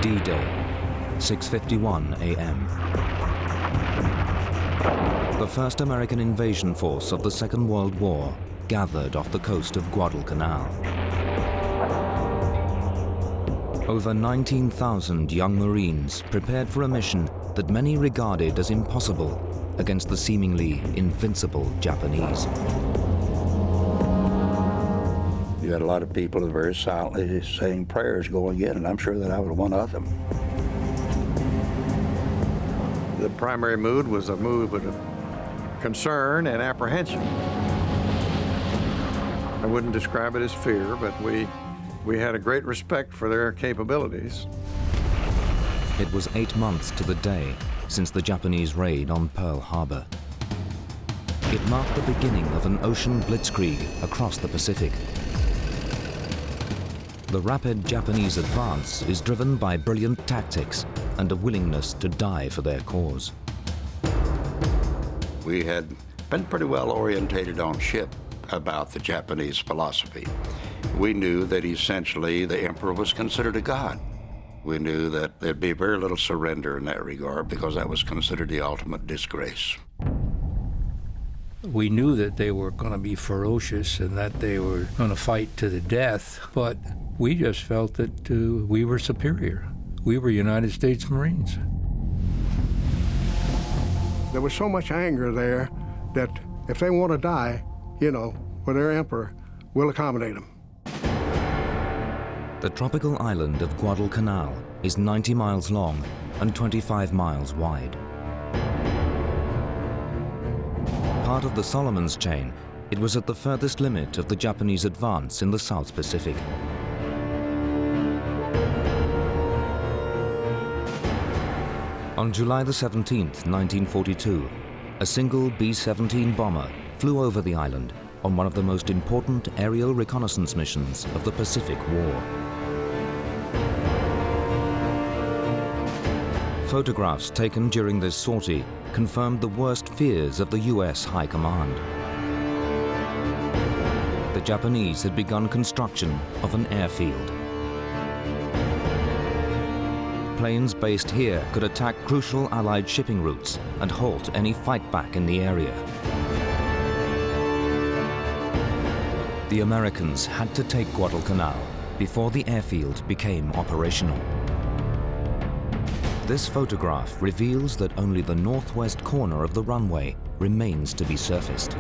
D-Day, 6:51 a.m. The first American invasion force of the Second World War gathered off the coast of Guadalcanal. Over 19,000 young Marines prepared for a mission that many regarded as impossible against the seemingly invincible Japanese. You had a lot of people very silently saying prayers going in, and I'm sure that I was one of them. The primary mood was a mood of concern and apprehension. I wouldn't describe it as fear, but we had a great respect for their capabilities. It was 8 months to the day since the Japanese raid on Pearl Harbor. It marked the beginning of an ocean blitzkrieg across the Pacific. The rapid Japanese advance is driven by brilliant tactics and a willingness to die for their cause. We had been pretty well orientated on ship about the Japanese philosophy. We knew that essentially the emperor was considered a god. We knew that there'd be very little surrender in that regard because that was considered the ultimate disgrace. We knew that they were going to be ferocious and that they were going to fight to the death, but we just felt that we were superior. We were United States Marines. There was so much anger there that if they want to die, for their emperor, we'll accommodate them. The tropical island of Guadalcanal is 90 miles long and 25 miles wide. Part of the Solomon's chain, it was at the furthest limit of the Japanese advance in the South Pacific. On July the 17th, 1942, a single B-17 bomber flew over the island on one of the most important aerial reconnaissance missions of the Pacific War. Photographs taken during this sortie confirmed the worst fears of the US High Command. The Japanese had begun construction of an airfield. Planes based here could attack crucial Allied shipping routes and halt any fightback in the area. The Americans had to take Guadalcanal before the airfield became operational. This photograph reveals that only the northwest corner of the runway remains to be surfaced.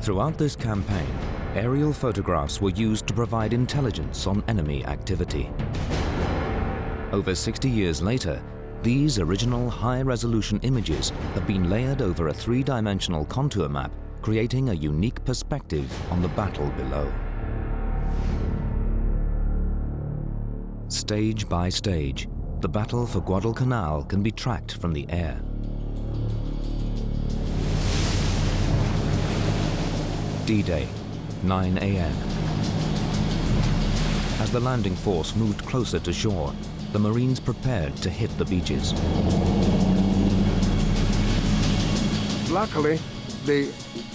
Throughout this campaign, aerial photographs were used to provide intelligence on enemy activity. Over 60 years later, these original high-resolution images have been layered over a three-dimensional contour map, creating a unique perspective on the battle below. Stage by stage, the battle for Guadalcanal can be tracked from the air. D-Day, 9 a.m. As the landing force moved closer to shore, the Marines prepared to hit the beaches. Luckily, the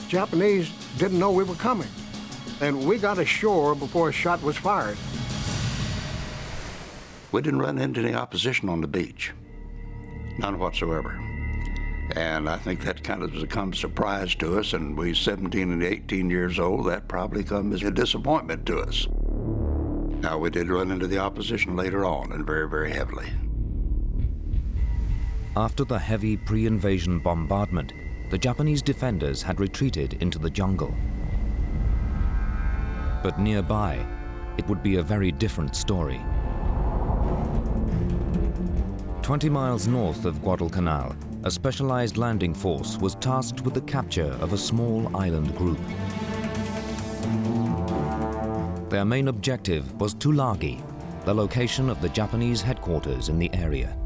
Japanese didn't know we were coming, and we got ashore before a shot was fired. We didn't run into any opposition on the beach, none whatsoever. And I think that kind of become a surprise to us, and we 17 and 18 years old, that probably comes as a disappointment to us. Now, we did run into the opposition later on, and very, very heavily. After the heavy pre-invasion bombardment, the Japanese defenders had retreated into the jungle. But nearby, it would be a very different story. 20 miles north of Guadalcanal, a specialized landing force was tasked with the capture of a small island group. Their main objective was Tulagi, the location of the Japanese headquarters in the area.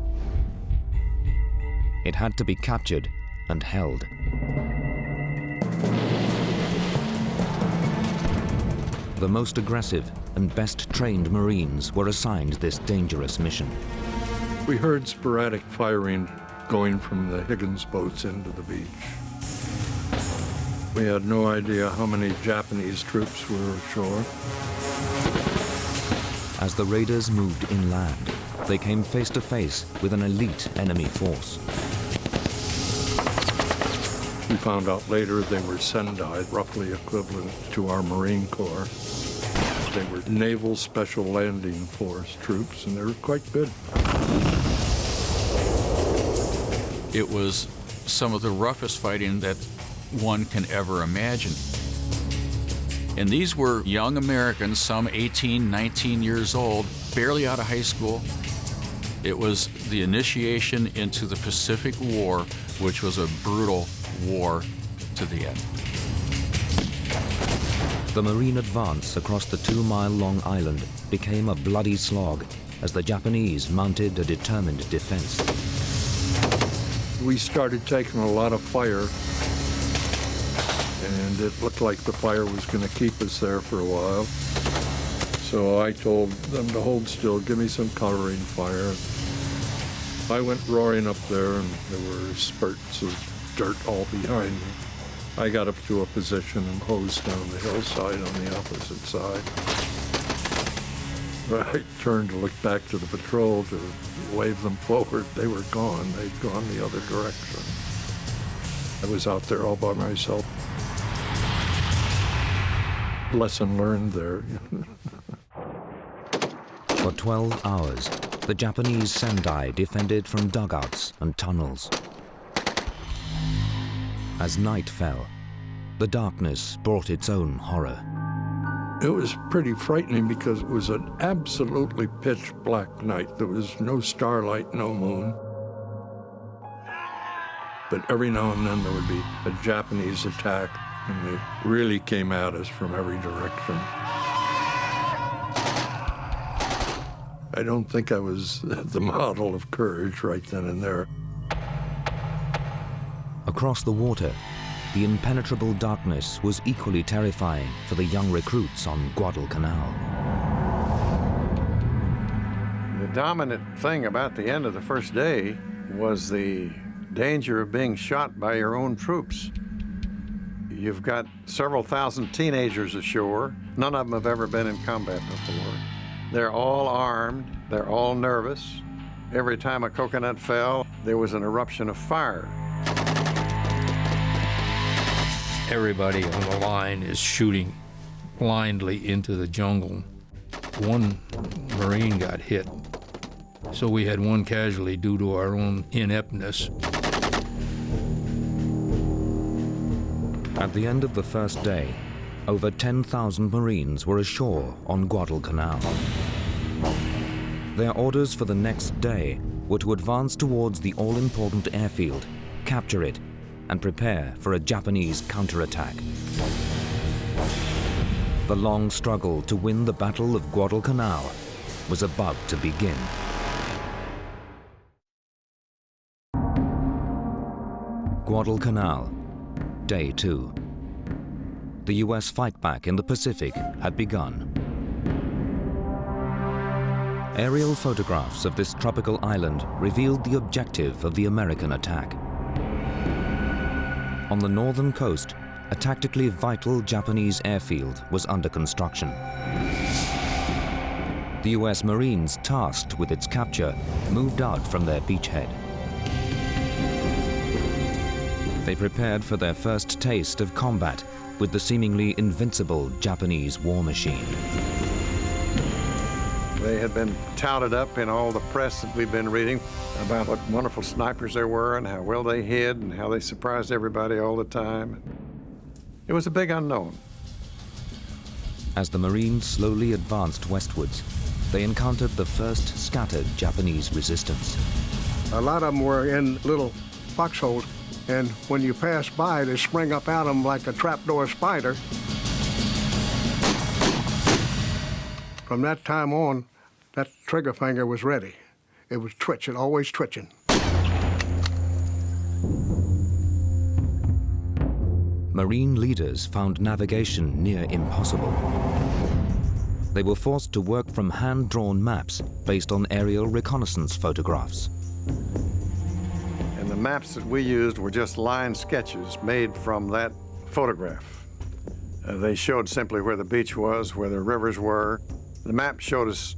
It had to be captured and held. The most aggressive and best trained Marines were assigned this dangerous mission. We heard sporadic firing going from the Higgins boats into the beach. We had no idea how many Japanese troops were ashore. As the raiders moved inland, they came face to face with an elite enemy force. We found out later they were Sendai, roughly equivalent to our Marine Corps. They were Naval Special Landing Force troops, and they were quite good. It was some of the roughest fighting that one can ever imagine. And these were young Americans, some 18, 19 years old, barely out of high school. It was the initiation into the Pacific War, which was a brutal war to the end. The Marine advance across the 2-mile-long island became a bloody slog as the Japanese mounted a determined defense. We started taking a lot of fire, and it looked like the fire was going to keep us there for a while. So I told them to hold still, give me some covering fire. I went roaring up there, and there were spurts of dirt all behind me. I got up to a position and hosed down the hillside on the opposite side. I turned to look back to the patrol to wave them forward. They were gone. They'd gone the other direction. I was out there all by myself. Lesson learned there. For 12 hours, the Japanese Sendai defended from dugouts and tunnels. As night fell, the darkness brought its own horror. It was pretty frightening because it was an absolutely pitch black night. There was no starlight, no moon. But every now and then there would be a Japanese attack, and they really came at us from every direction. I don't think I was the model of courage right then and there. Across the water, the impenetrable darkness was equally terrifying for the young recruits on Guadalcanal. The dominant thing about the end of the first day was the danger of being shot by your own troops. You've got several thousand teenagers ashore. None of them have ever been in combat before. They're all armed. They're all nervous. Every time a coconut fell, there was an eruption of fire. Everybody on the line is shooting blindly into the jungle. One Marine got hit, so we had one casualty due to our own ineptness. At the end of the first day, over 10,000 Marines were ashore on Guadalcanal. Their orders for the next day were to advance towards the all-important airfield, capture it, and prepare for a Japanese counterattack. The long struggle to win the Battle of Guadalcanal was about to begin. Guadalcanal, Day 2. The U.S. fightback in the Pacific had begun. Aerial photographs of this tropical island revealed the objective of the American attack. On the northern coast, a tactically vital Japanese airfield was under construction. The U.S. Marines tasked with its capture moved out from their beachhead. They prepared for their first taste of combat with the seemingly invincible Japanese war machine. They had been touted up in all the press that we've been reading about what wonderful snipers they were and how well they hid and how they surprised everybody all the time. It was a big unknown. As the Marines slowly advanced westwards, they encountered the first scattered Japanese resistance. A lot of them were in little foxholes, and when you pass by, they spring up out of them like a trapdoor spider. From that time on, that trigger finger was ready. It was twitching, always twitching. Marine leaders found navigation near impossible. They were forced to work from hand-drawn maps based on aerial reconnaissance photographs. And the maps that we used were just line sketches made from that photograph. They showed simply where the beach was, where the rivers were. The map showed us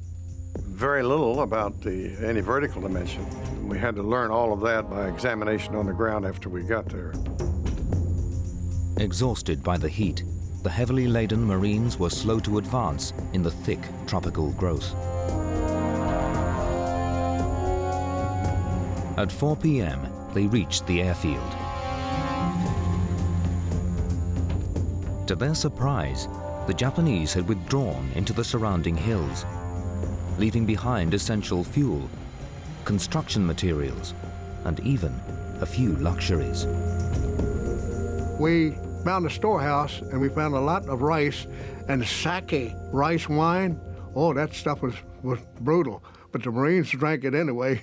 very little about any vertical dimension. We had to learn all of that by examination on the ground after we got there. Exhausted by the heat, the heavily laden Marines were slow to advance in the thick tropical growth. At 4 p.m., they reached the airfield. To their surprise, the Japanese had withdrawn into the surrounding hills, leaving behind essential fuel, construction materials, and even a few luxuries. We found a storehouse and we found a lot of rice and sake, rice wine. Oh, that stuff was brutal, but the Marines drank it anyway.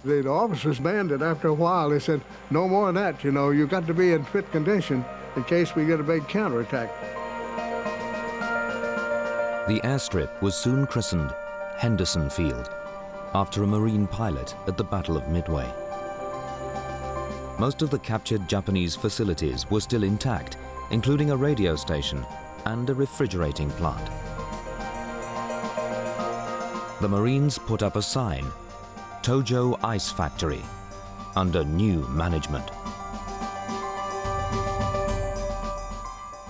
The officers banned it after a while. They said, no more of that, you know, you got to be in fit condition in case we get a big counterattack. The airstrip was soon christened Henderson Field, after a Marine pilot at the Battle of Midway. Most of the captured Japanese facilities were still intact, including a radio station and a refrigerating plant. The Marines put up a sign, Tojo Ice Factory, under new management.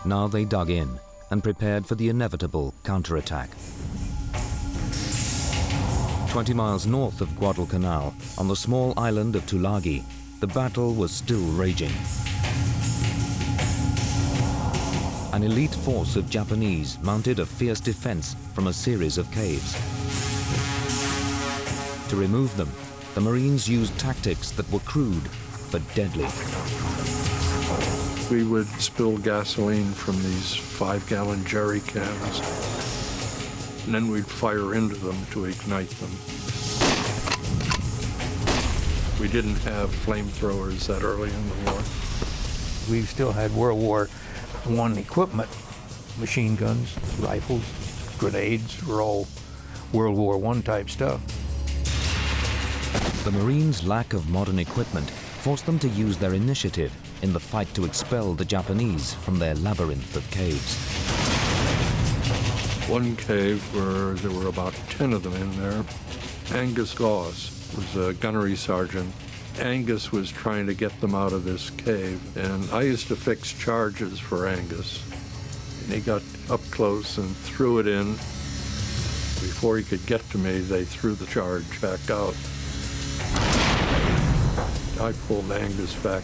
Now they dug in and prepared for the inevitable counterattack. 20 miles north of Guadalcanal, on the small island of Tulagi, the battle was still raging. An elite force of Japanese mounted a fierce defense from a series of caves. To remove them, the Marines used tactics that were crude but deadly. We would spill gasoline from these 5-gallon jerry cans, and then we'd fire into them to ignite them. We didn't have flamethrowers that early in the war. We still had World War I equipment, machine guns, rifles, grenades, were all World War I type stuff. The Marines' lack of modern equipment forced them to use their initiative in the fight to expel the Japanese from their labyrinth of caves. One cave where there were about 10 of them in there, Angus Gauze was a gunnery sergeant. Angus was trying to get them out of this cave, and I used to fix charges for Angus. And he got up close and threw it in. Before he could get to me, they threw the charge back out. I pulled Angus back.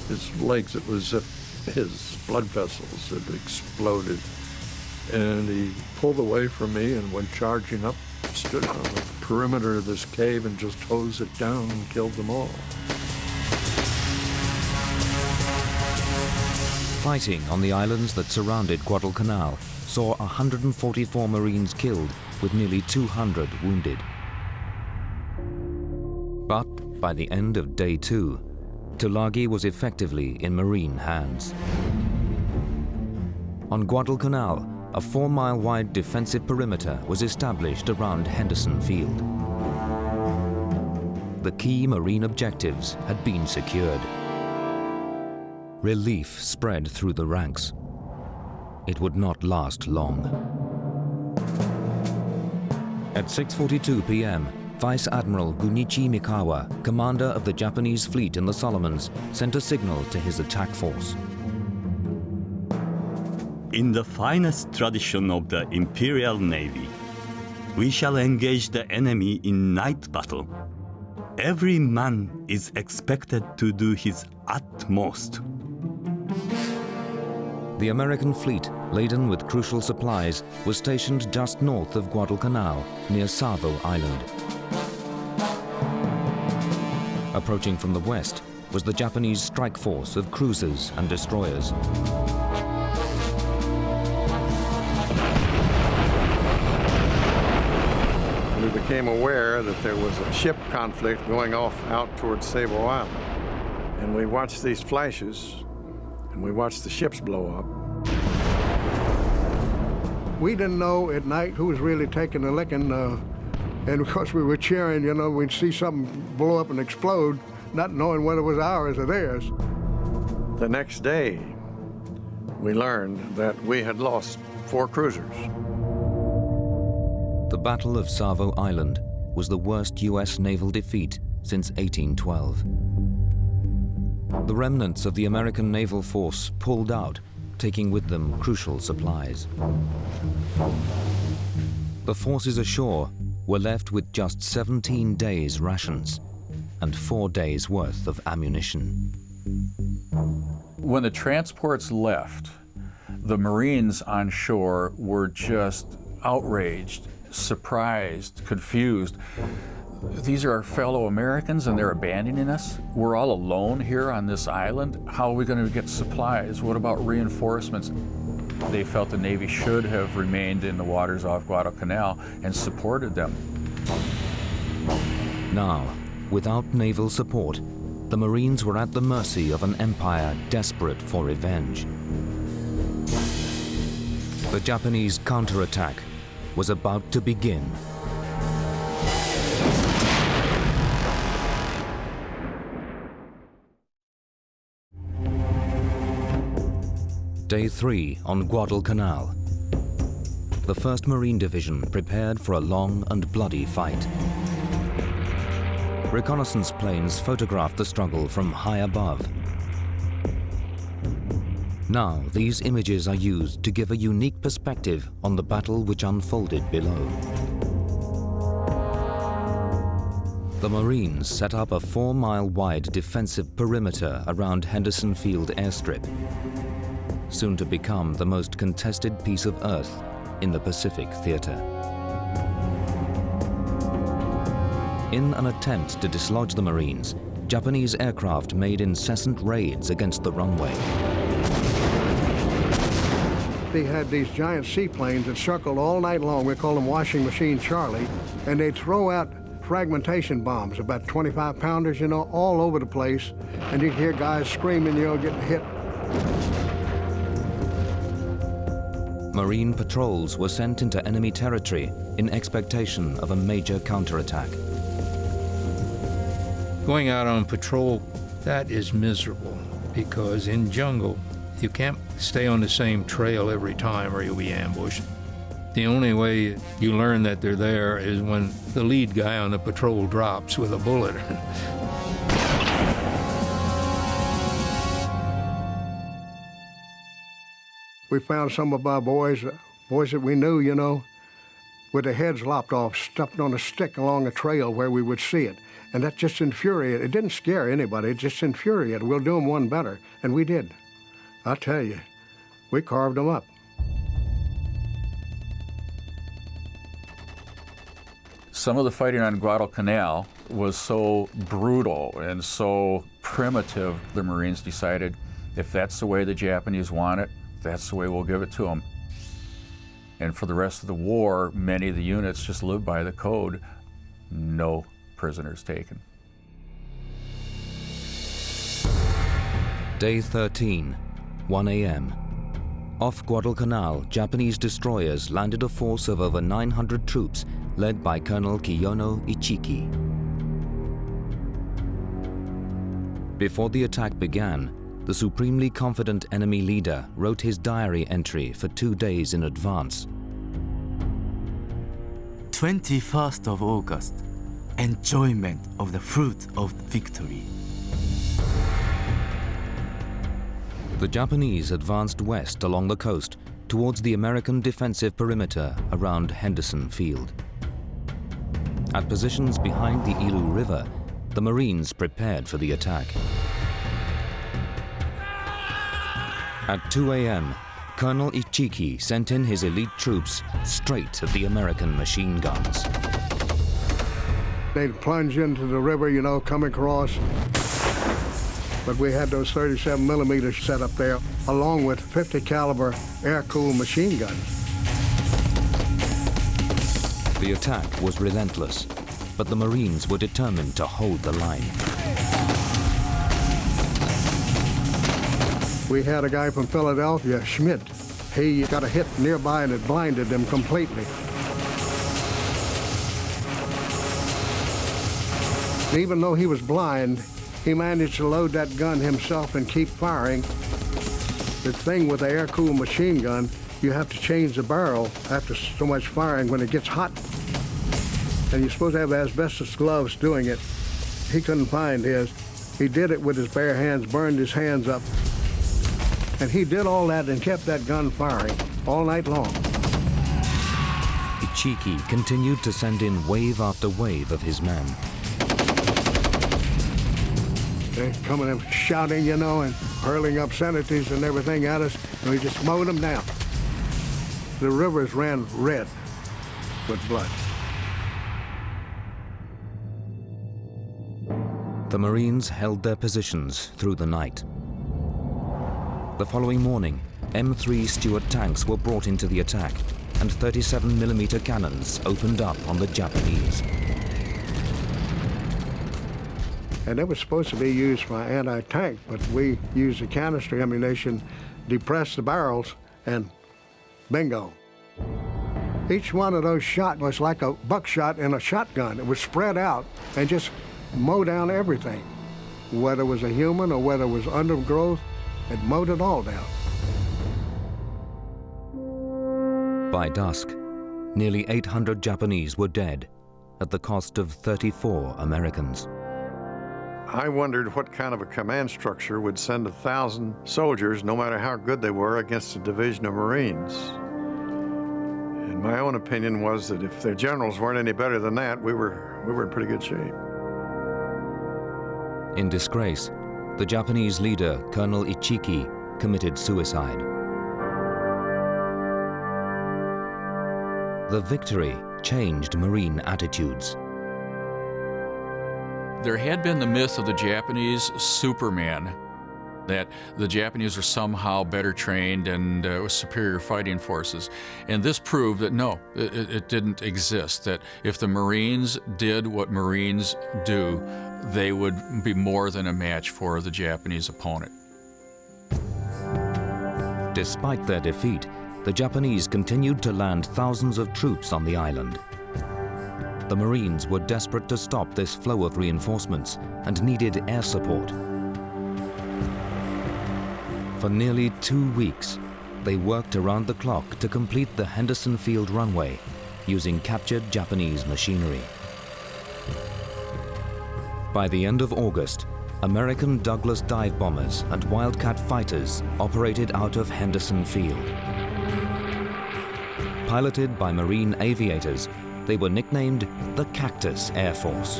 His legs, it was as if his blood vessels had exploded. And he pulled away from me and went charging up, stood on the perimeter of this cave and just hosed it down and killed them all. Fighting on the islands that surrounded Guadalcanal saw 144 Marines killed with nearly 200 wounded. But by the end of day 2, Tulagi was effectively in Marine hands. On Guadalcanal, a 4-mile-wide defensive perimeter was established around Henderson Field. The key Marine objectives had been secured. Relief spread through the ranks. It would not last long. At 6:42 p.m., Vice Admiral Gunichi Mikawa, commander of the Japanese fleet in the Solomons, sent a signal to his attack force. In the finest tradition of the Imperial Navy, we shall engage the enemy in night battle. Every man is expected to do his utmost. The American fleet, laden with crucial supplies, was stationed just north of Guadalcanal, near Savo Island. Approaching from the west was the Japanese strike force of cruisers and destroyers. We became aware that there was a ship conflict going off out towards Savo Island. And we watched these flashes, and we watched the ships blow up. We didn't know at night who was really taking the licking, and because we were cheering, you know, we'd see something blow up and explode, not knowing whether it was ours or theirs. The next day, we learned that we had lost 4 cruisers. The Battle of Savo Island was the worst U.S. naval defeat since 1812. The remnants of the American naval force pulled out, taking with them crucial supplies. The forces ashore were left with just 17 days' rations and 4 days' worth of ammunition. When the transports left, the Marines on shore were just outraged, surprised, confused. These are our fellow Americans and they're abandoning us? We're all alone here on this island? How are we going to get supplies? What about reinforcements? They felt the Navy should have remained in the waters off Guadalcanal and supported them. Now, without naval support, the Marines were at the mercy of an empire desperate for revenge. The Japanese counterattack was about to begin. Day 3 on Guadalcanal. The 1st Marine Division prepared for a long and bloody fight. Reconnaissance planes photographed the struggle from high above. Now, these images are used to give a unique perspective on the battle which unfolded below. The Marines set up a 4-mile-wide defensive perimeter around Henderson Field airstrip, soon to become the most contested piece of earth in the Pacific theater. In an attempt to dislodge the Marines, Japanese aircraft made incessant raids against the runway. They had these giant seaplanes that circled all night long. We call them Washing Machine Charlie. And they'd throw out fragmentation bombs, about 25-pounders, you know, all over the place. And you'd hear guys screaming, you know, getting hit. Marine patrols were sent into enemy territory in expectation of a major counterattack. Going out on patrol, that is miserable because in jungle, you can't stay on the same trail every time or you'll be ambushed. The only way you learn that they're there is when the lead guy on the patrol drops with a bullet. We found some of our boys that we knew, you know, with their heads lopped off, stuffed on a stick along a trail where we would see it. And that just infuriated. It didn't scare anybody, it just infuriated. We'll do them one better. And we did. I tell you, we carved them up. Some of the fighting on Guadalcanal was so brutal and so primitive, the Marines decided, if that's the way the Japanese want it, that's the way we'll give it to them. And for the rest of the war, many of the units just lived by the code, no prisoners taken. Day 13, 1 a.m. Off Guadalcanal, Japanese destroyers landed a force of over 900 troops led by Colonel Kiyono Ichiki. Before the attack began, the supremely confident enemy leader wrote his diary entry for 2 days in advance. 21st of August, enjoyment of the fruit of victory. The Japanese advanced west along the coast towards the American defensive perimeter around Henderson Field. At positions behind the Ilu River, the Marines prepared for the attack. At 2 a.m., Colonel Ichiki sent in his elite troops straight at the American machine guns. They'd plunge into the river, you know, come across. But we had those 37 millimeters set up there, along with 50 caliber air-cooled machine guns. The attack was relentless, but the Marines were determined to hold the line. We had a guy from Philadelphia, Schmidt. He got a hit nearby and it blinded them completely. Even though he was blind, he managed to load that gun himself and keep firing. The thing with the air-cooled machine gun, you have to change the barrel after so much firing. When it gets hot, and you're supposed to have asbestos gloves doing it. He couldn't find his. He did it with his bare hands, burned his hands up. And he did all that and kept that gun firing all night long. Ichiki continued to send in wave after wave of his men. They coming in shouting, you know, and hurling obscenities and everything at us, and we just mowed them down. The rivers ran red with blood. The Marines held their positions through the night. The following morning, M3 Stuart tanks were brought into the attack, and 37mm cannons opened up on the Japanese. And it was supposed to be used for anti-tank, but we used the canister ammunition, depressed the barrels, and bingo. Each one of those shots was like a buckshot in a shotgun. It was spread out and just mow down everything. Whether it was a human or whether it was undergrowth, it mowed it all down. By dusk, nearly 800 Japanese were dead at the cost of 34 Americans. I wondered what kind of a command structure would send 1,000 soldiers, no matter how good they were, against a division of Marines. And my own opinion was that if their generals weren't any better than that, we were in pretty good shape. In disgrace, the Japanese leader, Colonel Ichiki, committed suicide. The victory changed Marine attitudes. There had been the myth of the Japanese Superman, that the Japanese were somehow better trained and with superior fighting forces. And this proved that no, it didn't exist, that if the Marines did what Marines do, they would be more than a match for the Japanese opponent. Despite their defeat, the Japanese continued to land thousands of troops on the island. The Marines were desperate to stop this flow of reinforcements and needed air support. For nearly 2 weeks, they worked around the clock to complete the Henderson Field runway using captured Japanese machinery. By the end of August, American Douglas dive bombers and Wildcat fighters operated out of Henderson Field. Piloted by Marine aviators, they were nicknamed the Cactus Air Force.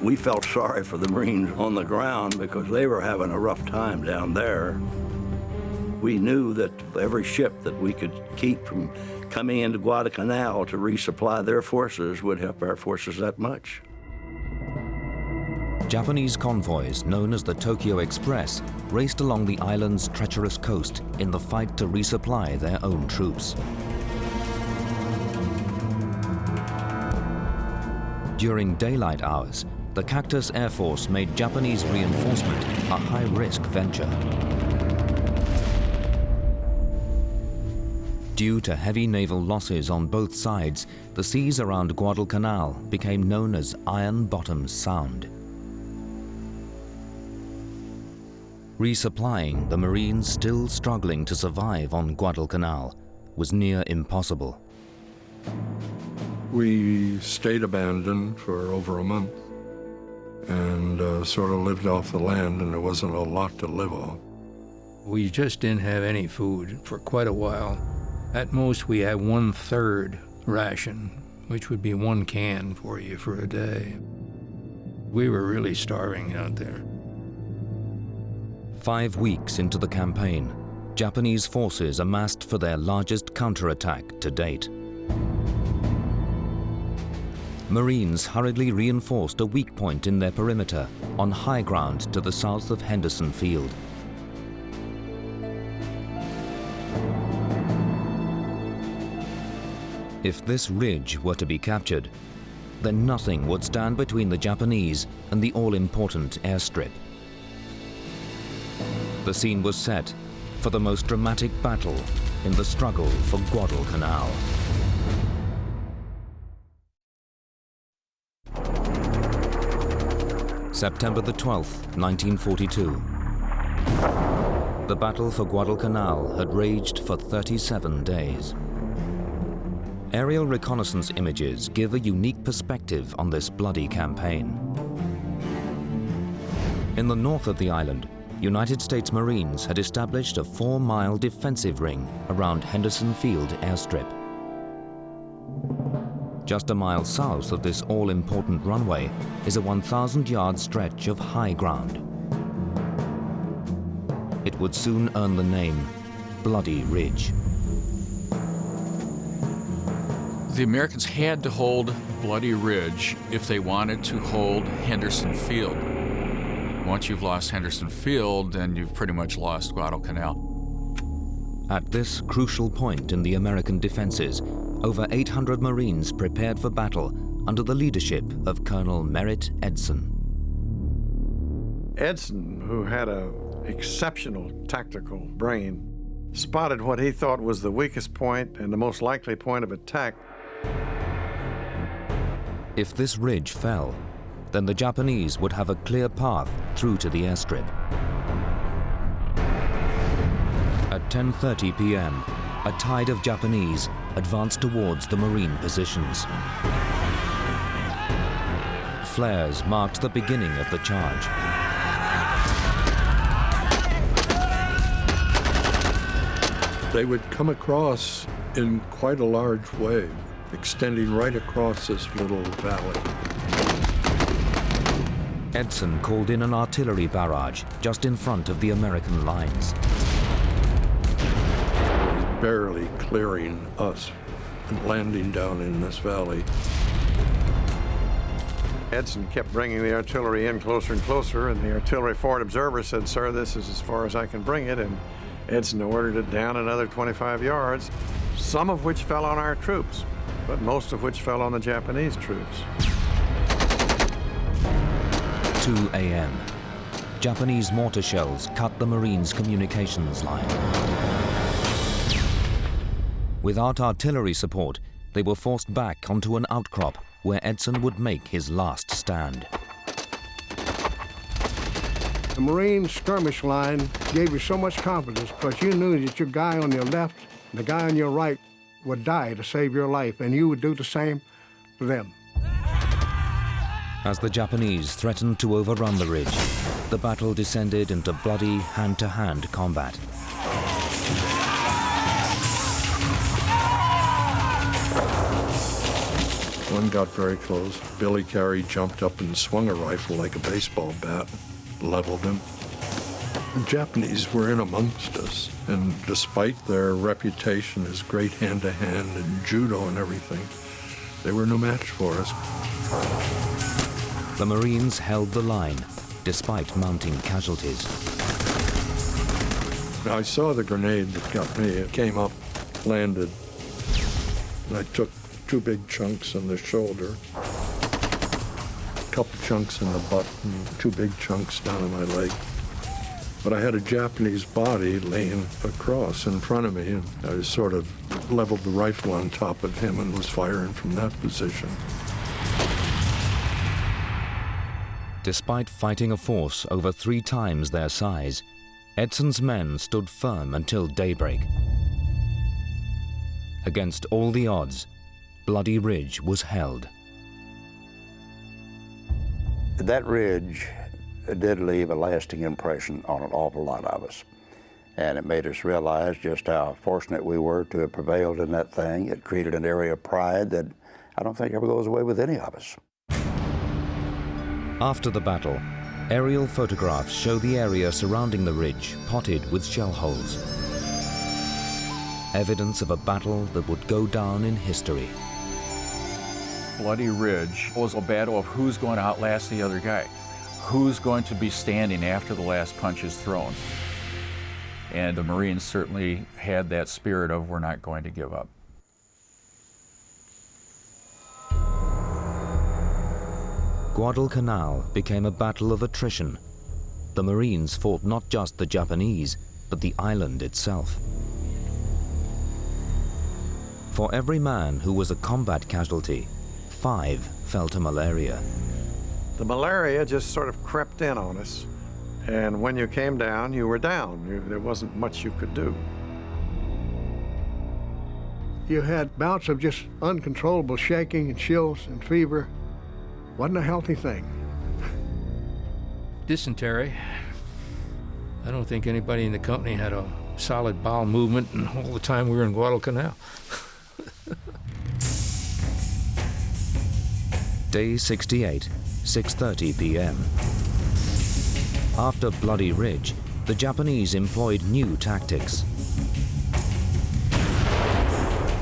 We felt sorry for the Marines on the ground because they were having a rough time down there. We knew that every ship that we could keep from coming into Guadalcanal to resupply their forces would help our forces that much. Japanese convoys, known as the Tokyo Express, raced along the island's treacherous coast in the fight to resupply their own troops. During daylight hours, the Cactus Air Force made Japanese reinforcement a high-risk venture. Due to heavy naval losses on both sides, the seas around Guadalcanal became known as Iron Bottoms Sound. Resupplying the Marines still struggling to survive on Guadalcanal was near impossible. We stayed abandoned for over a month and sort of lived off the land, and there wasn't a lot to live off. We just didn't have any food for quite a while. At most, we had 1/3 ration, which would be 1 can for you for a day. We were really starving out there. 5 weeks into the campaign, Japanese forces amassed for their largest counterattack to date. Marines hurriedly reinforced a weak point in their perimeter on high ground to the south of Henderson Field. If this ridge were to be captured, then nothing would stand between the Japanese and the all-important airstrip. The scene was set for the most dramatic battle in the struggle for Guadalcanal. September the 12th, 1942. The battle for Guadalcanal had raged for 37 days. Aerial reconnaissance images give a unique perspective on this bloody campaign. In the north of the island, United States Marines had established a 4-mile defensive ring around Henderson Field airstrip. Just a mile south of this all-important runway is a 1,000-yard stretch of high ground. It would soon earn the name Bloody Ridge. The Americans had to hold Bloody Ridge if they wanted to hold Henderson Field. Once you've lost Henderson Field, then you've pretty much lost Guadalcanal. At this crucial point in the American defenses, over 800 Marines prepared for battle under the leadership of Colonel Merritt Edson. Edson, who had an exceptional tactical brain, spotted what he thought was the weakest point and the most likely point of attack. If this ridge fell, then the Japanese would have a clear path through to the airstrip. At 10:30 p.m., a tide of Japanese advanced towards the Marine positions. Flares marked the beginning of the charge. They would come across in quite a large wave, extending right across this little valley. Edson called in an artillery barrage just in front of the American lines. Barely clearing us and landing down in this valley. Edson kept bringing the artillery in closer and closer, and the artillery forward observer said, "Sir, this is as far as I can bring it," and Edson ordered it down another 25 yards, some of which fell on our troops, but most of which fell on the Japanese troops. 2 a.m. Japanese mortar shells cut the Marines' communications line. Without artillery support, they were forced back onto an outcrop where Edson would make his last stand. The Marine skirmish line gave you so much confidence because you knew that your guy on your left and the guy on your right would die to save your life, and you would do the same for them. As the Japanese threatened to overrun the ridge, the battle descended into bloody hand-to-hand combat. One got very close. Billy Carey jumped up and swung a rifle like a baseball bat, leveled him. The Japanese were in amongst us, and despite their reputation as great hand-to-hand and judo and everything, they were no match for us. The Marines held the line, despite mounting casualties. I saw the grenade that got me. It came up, landed, and I took 2 big chunks in the shoulder, a couple chunks in the butt, and 2 big chunks down in my leg. But I had a Japanese body laying across in front of me, and I sort of leveled the rifle on top of him and was firing from that position. Despite fighting a force over 3 times their size, Edson's men stood firm until daybreak. Against all the odds, Bloody Ridge was held. That ridge did leave a lasting impression on an awful lot of us. And it made us realize just how fortunate we were to have prevailed in that thing. It created an area of pride that I don't think ever goes away with any of us. After the battle, aerial photographs show the area surrounding the ridge potted with shell holes. Evidence of a battle that would go down in history. Bloody Ridge was a battle of who's going to outlast the other guy, who's going to be standing after the last punch is thrown. And the Marines certainly had that spirit of we're not going to give up. Guadalcanal became a battle of attrition. The Marines fought not just the Japanese, but the island itself. For every man who was a combat casualty, 5 fell to malaria. The malaria just sort of crept in on us, and when you came down, you were down. There wasn't much you could do. You had bouts of just uncontrollable shaking and chills and fever. Wasn't a healthy thing. Dysentery. I don't think anybody in the company had a solid bowel movement and all the time we were in Guadalcanal. Day 68, 6:30 p.m. After Bloody Ridge, the Japanese employed new tactics.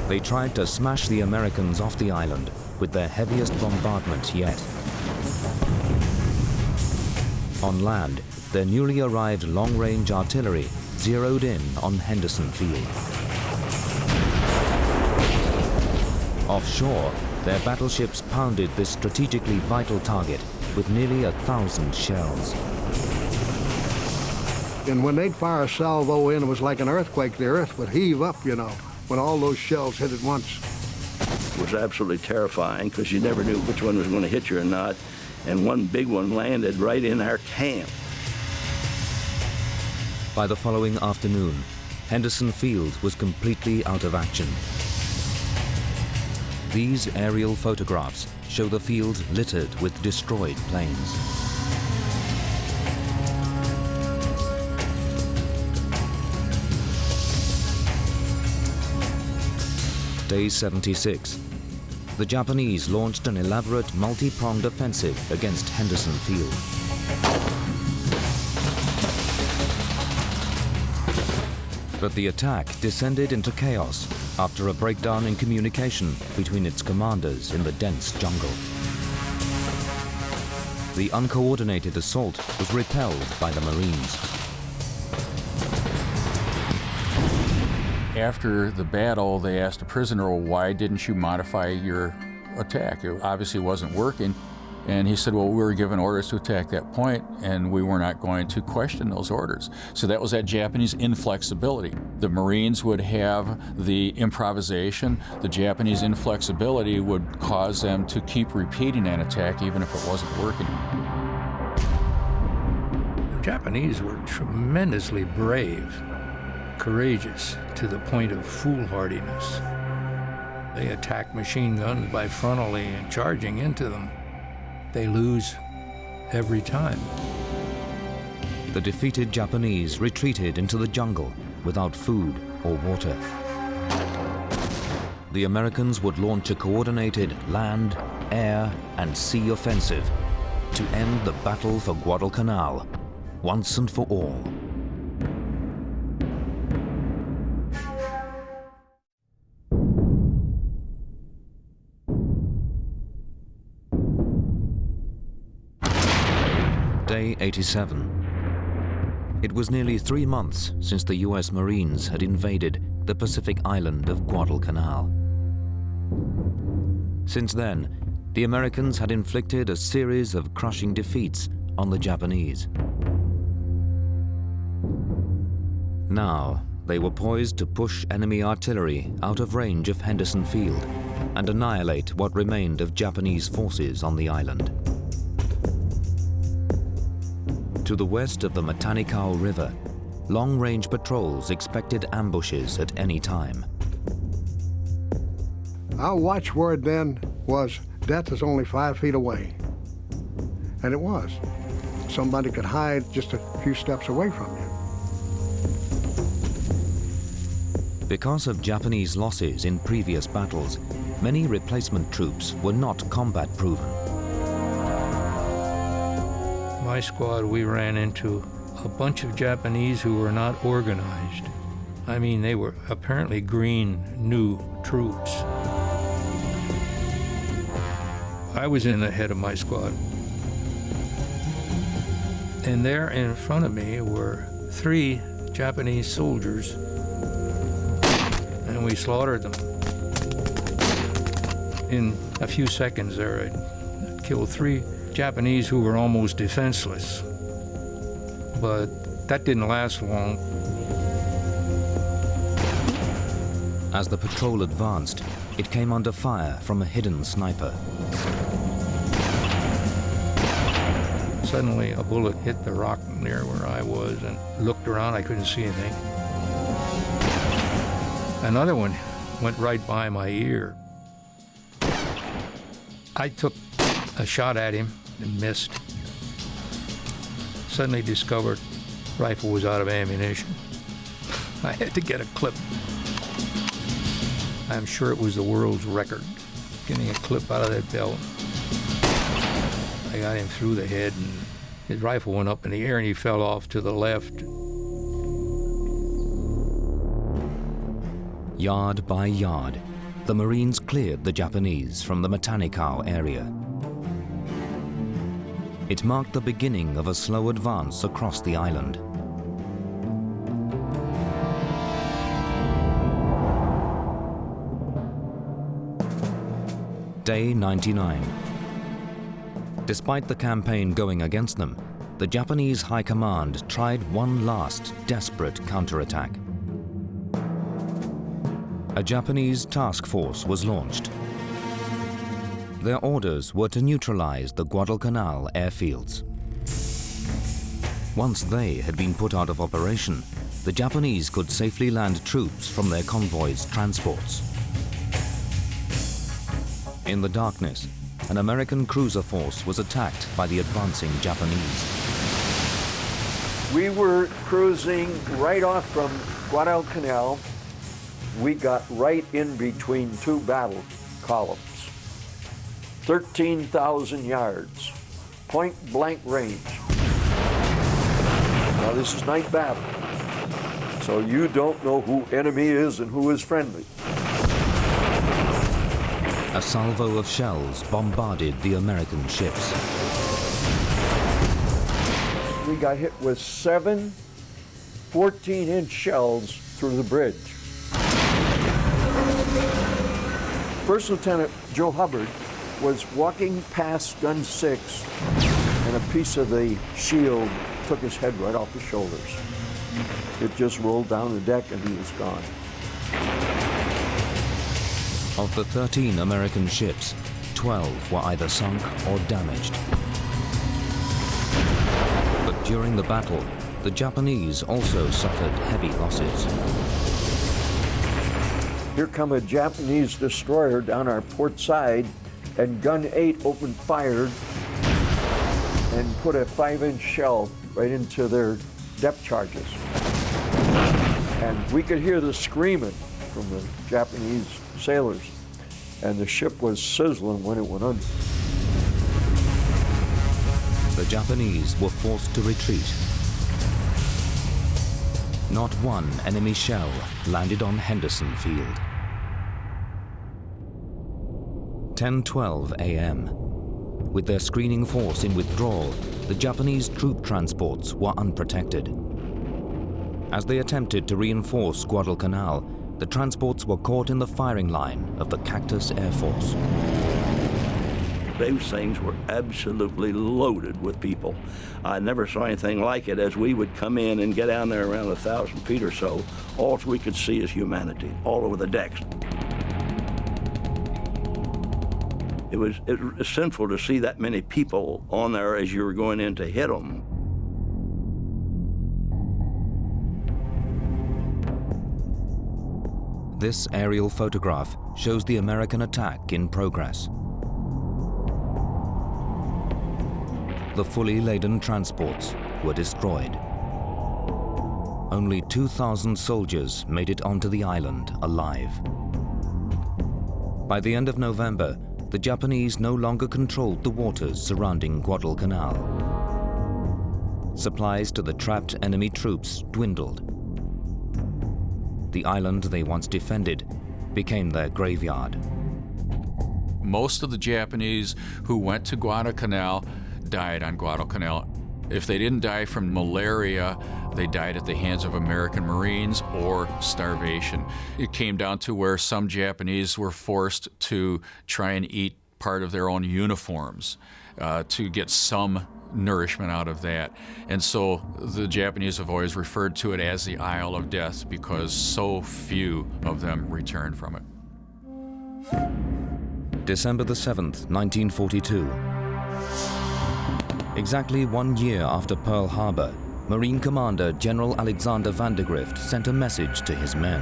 They tried to smash the Americans off the island with their heaviest bombardment yet. On land, their newly arrived long-range artillery zeroed in on Henderson Field. Offshore, their battleships pounded this strategically vital target with nearly 1,000 shells. And when they'd fire a salvo in, it was like an earthquake. The earth would heave up, you know, when all those shells hit at once. It was absolutely terrifying because you never knew which one was going to hit you or not. And one big one landed right in our camp. By the following afternoon, Henderson Field was completely out of action. These aerial photographs show the field littered with destroyed planes. Day 76. The Japanese launched an elaborate multi-pronged offensive against Henderson Field. But the attack descended into chaos after a breakdown in communication between its commanders in the dense jungle. The uncoordinated assault was repelled by the Marines. After the battle, they asked a prisoner, well, why didn't you modify your attack? It obviously wasn't working. And he said, well, we were given orders to attack that point, and we were not going to question those orders. So that was that Japanese inflexibility. The Marines would have the improvisation. The Japanese inflexibility would cause them to keep repeating an attack even if it wasn't working. The Japanese were tremendously brave, courageous to the point of foolhardiness. They attack machine guns by frontally and charging into them. They lose every time. The defeated Japanese retreated into the jungle without food or water. The Americans would launch a coordinated land, air, and sea offensive to end the Battle for Guadalcanal once and for all. Day 87. It was nearly 3 months since the US Marines had invaded the Pacific island of Guadalcanal. Since then, the Americans had inflicted a series of crushing defeats on the Japanese. Now, they were poised to push enemy artillery out of range of Henderson Field and annihilate what remained of Japanese forces on the island. To the west of the Matanikau River, long-range patrols expected ambushes at any time. Our watchword then was, death is only 5 feet away. And it was. Somebody could hide just a few steps away from you. Because of Japanese losses in previous battles, many replacement troops were not combat-proven. My squad, we ran into a bunch of Japanese who were not organized. I mean, they were apparently green, new troops. I was in the head of my squad. And there in front of me were 3 Japanese soldiers, and we slaughtered them. In a few seconds there, I killed 3 Japanese who were almost defenseless. But that didn't last long. As the patrol advanced, it came under fire from a hidden sniper. Suddenly, a bullet hit the rock near where I was and looked around. I couldn't see anything. Another one went right by my ear. I took a shot at him and missed. Suddenly discovered rifle was out of ammunition. I had to get a clip. I'm sure it was the world's record, getting a clip out of that belt. I got him through the head, and his rifle went up in the air, and he fell off to the left. Yard by yard, the Marines cleared the Japanese from the Matanikau area. It marked the beginning of a slow advance across the island. Day 99. Despite the campaign going against them, the Japanese High Command tried one last desperate counterattack. A Japanese task force was launched. Their orders were to neutralize the Guadalcanal airfields. Once they had been put out of operation, the Japanese could safely land troops from their convoys' transports. In the darkness, an American cruiser force was attacked by the advancing Japanese. We were cruising right off from Guadalcanal. We got right in between two battle columns. 13,000 yards, point blank range. Now this is night battle, so you don't know who enemy is and who is friendly. A salvo of shells bombarded the American ships. We got hit with 7 14-inch shells through the bridge. First Lieutenant Joe Hubbard was walking past gun 6, and a piece of the shield took his head right off the shoulders. It just rolled down the deck and he was gone. Of the 13 American ships, 12 were either sunk or damaged. But during the battle, the Japanese also suffered heavy losses. Here come a Japanese destroyer down our port side, and gun 8 opened fire and put a 5-inch shell right into their depth charges. And we could hear the screaming from the Japanese sailors, and the ship was sizzling when it went under. The Japanese were forced to retreat. Not one enemy shell landed on Henderson Field. 10:12 a.m. With their screening force in withdrawal, the Japanese troop transports were unprotected. As they attempted to reinforce Guadalcanal, the transports were caught in the firing line of the Cactus Air Force. Those things were absolutely loaded with people. I never saw anything like it. As we would come in and get down there around 1,000 feet or so, all we could see is humanity all over the decks. It was sinful to see that many people on there as you were going in to hit them. This aerial photograph shows the American attack in progress. The fully laden transports were destroyed. Only 2,000 soldiers made it onto the island alive. By the end of November, the Japanese no longer controlled the waters surrounding Guadalcanal. Supplies to the trapped enemy troops dwindled. The island they once defended became their graveyard. Most of the Japanese who went to Guadalcanal died on Guadalcanal. If they didn't die from malaria, they died at the hands of American Marines or starvation. It came down to where some Japanese were forced to try and eat part of their own uniforms to get some nourishment out of that. And so the Japanese have always referred to it as the Isle of Death because so few of them returned from it. December the 7th, 1942. Exactly 1 year after Pearl Harbor, Marine Commander General Alexander Vandergrift sent a message to his men.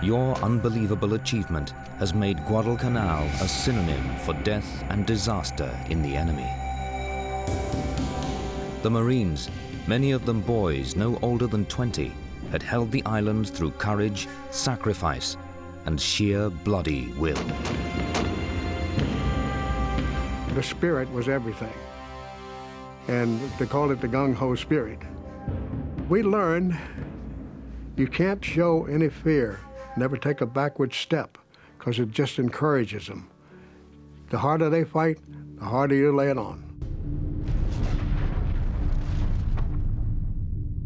Your unbelievable achievement has made Guadalcanal a synonym for death and disaster in the enemy. The Marines, many of them boys no older than 20, had held the island through courage, sacrifice, and sheer bloody will. The spirit was everything, and they called it the gung-ho spirit. We learned you can't show any fear, never take a backward step, because it just encourages them. The harder they fight, the harder you lay it on.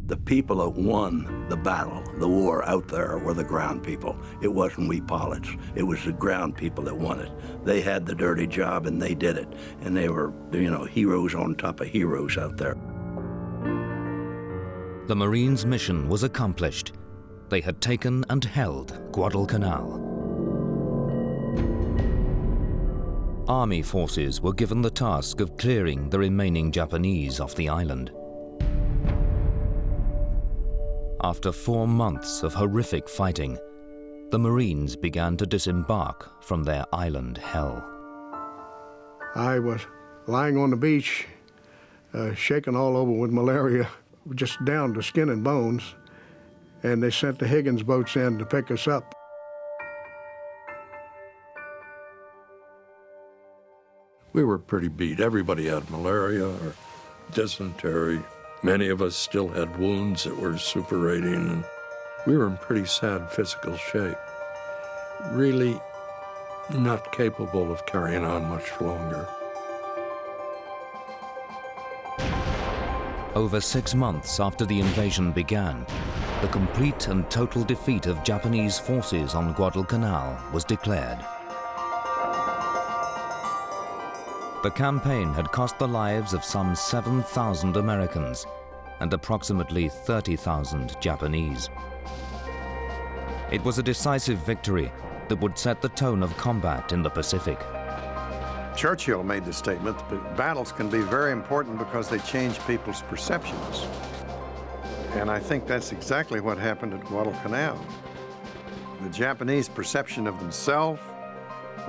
The people that won the battle, the war out there, were the ground people. It wasn't we pilots. It was the ground people that won it. They had the dirty job and they did it. And they were, heroes on top of heroes out there. The Marines' mission was accomplished. They had taken and held Guadalcanal. Army forces were given the task of clearing the remaining Japanese off the island. After 4 months of horrific fighting, the Marines began to disembark from their island hell. I was lying on the beach, shaking all over with malaria, just down to skin and bones, and they sent the Higgins boats in to pick us up. We were pretty beat. Everybody had malaria or dysentery. Many of us still had wounds that were suppurating, and we were in pretty sad physical shape. Really not capable of carrying on much longer. Over 6 months after the invasion began, the complete and total defeat of Japanese forces on Guadalcanal was declared. The campaign had cost the lives of some 7,000 Americans and approximately 30,000 Japanese. It was a decisive victory that would set the tone of combat in the Pacific. Churchill made the statement that battles can be very important because they change people's perceptions. And I think that's exactly what happened at Guadalcanal. The Japanese perception of themselves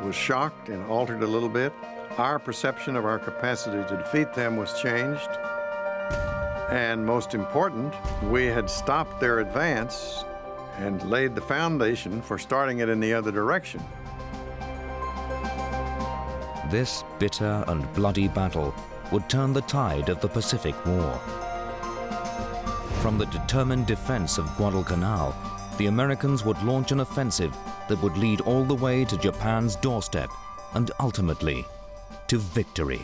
was shocked and altered a little bit. Our perception of our capacity to defeat them was changed. And most important, we had stopped their advance and laid the foundation for starting it in the other direction. This bitter and bloody battle would turn the tide of the Pacific War. From the determined defense of Guadalcanal, the Americans would launch an offensive that would lead all the way to Japan's doorstep and ultimately to victory.